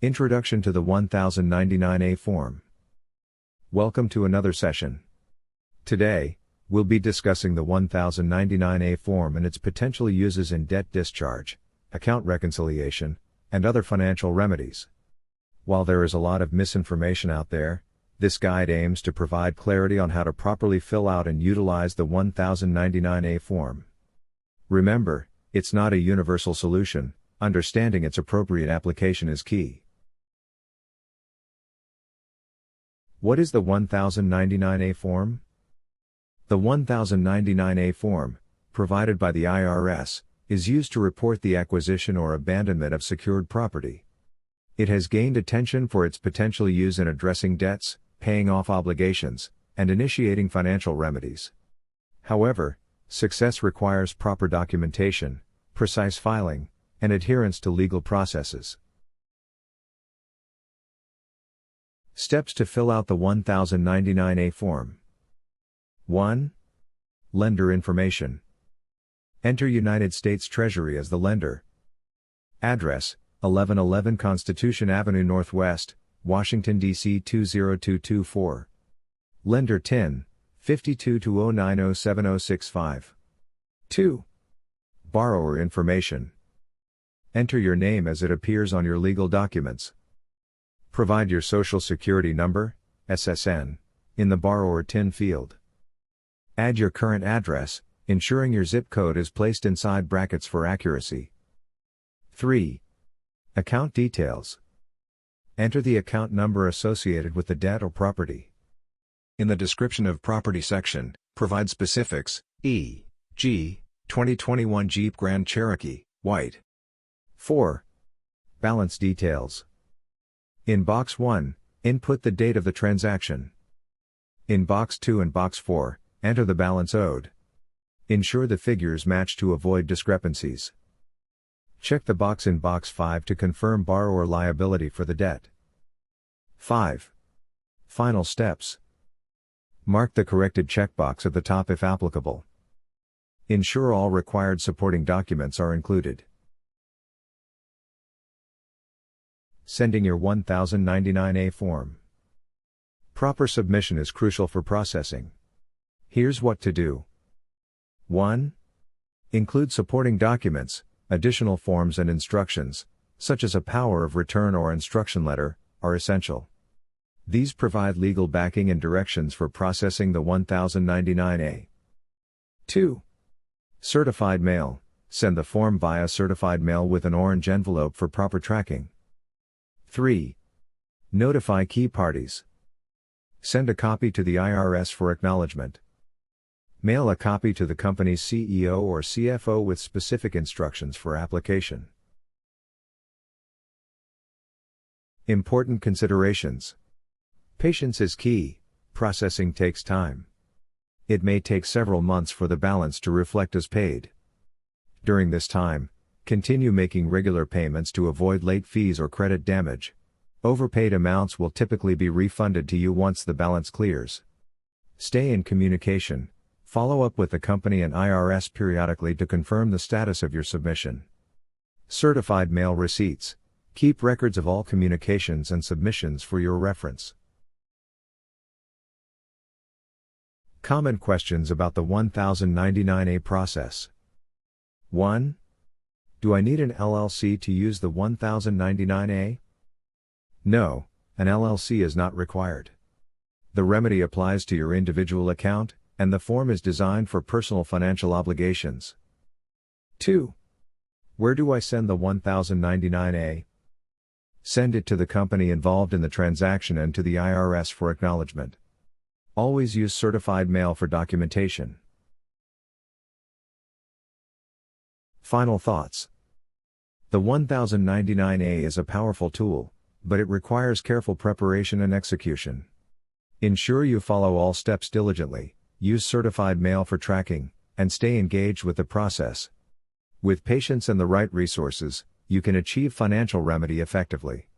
Introduction to the 1099-A form. Welcome to another session. Today, we'll be discussing the 1099-A form and its potential uses in debt discharge, account reconciliation, and other financial remedies. While there is a lot of misinformation out there, this guide aims to provide clarity on how to properly fill out and utilize the 1099-A form. Remember, it's not a universal solution. Understanding its appropriate application is key. What is the 1099-A form? The 1099-A form, provided by the IRS, is used to report the acquisition or abandonment of secured property. It has gained attention for its potential use in addressing debts, paying off obligations, and initiating financial remedies. However, success requires proper documentation, precise filing, and adherence to legal processes. Steps to fill out the 1099-A form. 1. Lender information. Enter United States Treasury as the lender. Address: 1111 Constitution Avenue Northwest, Washington, D.C. 20224. Lender TIN: 5220907065. 2. Borrower information. Enter your name as it appears on your legal documents. Provide your Social Security number, SSN, in the borrower TIN field. Add your current address, ensuring your zip code is placed inside brackets for accuracy. 3. Account details. Enter the account number associated with the debt or property. In the description of property section, provide specifics, e.g., 2021 Jeep Grand Cherokee, white. 4. Balance details. In Box 1, input the date of the transaction. In Box 2 and Box 4, enter the balance owed. Ensure the figures match to avoid discrepancies. Check the box in Box 5 to confirm borrower liability for the debt. 5. Final steps. Mark the corrected checkbox at the top if applicable. Ensure all required supporting documents are included. Sending your 1099-A form. Proper submission is crucial for processing. Here's what to do. 1. Include supporting documents. Additional forms and instructions, such as a power of return or instruction letter, are essential. These provide legal backing and directions for processing the 1099-A. 2. Certified mail. Send the form via certified mail with an orange envelope for proper tracking. 3. Notify key parties. Send a copy to the IRS for acknowledgement. Mail a copy to the company's CEO or CFO with specific instructions for application. Important considerations. Patience is key. Processing takes time. It may take several months for the balance to reflect as paid. During this time, continue making regular payments to avoid late fees or credit damage. Overpaid amounts will typically be refunded to you once the balance clears. Stay in communication. Follow up with the company and IRS periodically to confirm the status of your submission. Certified mail receipts. Keep records of all communications and submissions for your reference. Common questions about the 1099-A process. 1. Do I need an LLC to use the 1099-A? No, an LLC is not required. The remedy applies to your individual account, and the form is designed for personal financial obligations. 2. Where do I send the 1099-A? Send it to the company involved in the transaction and to the IRS for acknowledgement. Always use certified mail for documentation. Final thoughts. The 1099-A is a powerful tool, but it requires careful preparation and execution. Ensure you follow all steps diligently, use certified mail for tracking, and stay engaged with the process. With patience and the right resources, you can achieve financial remedy effectively.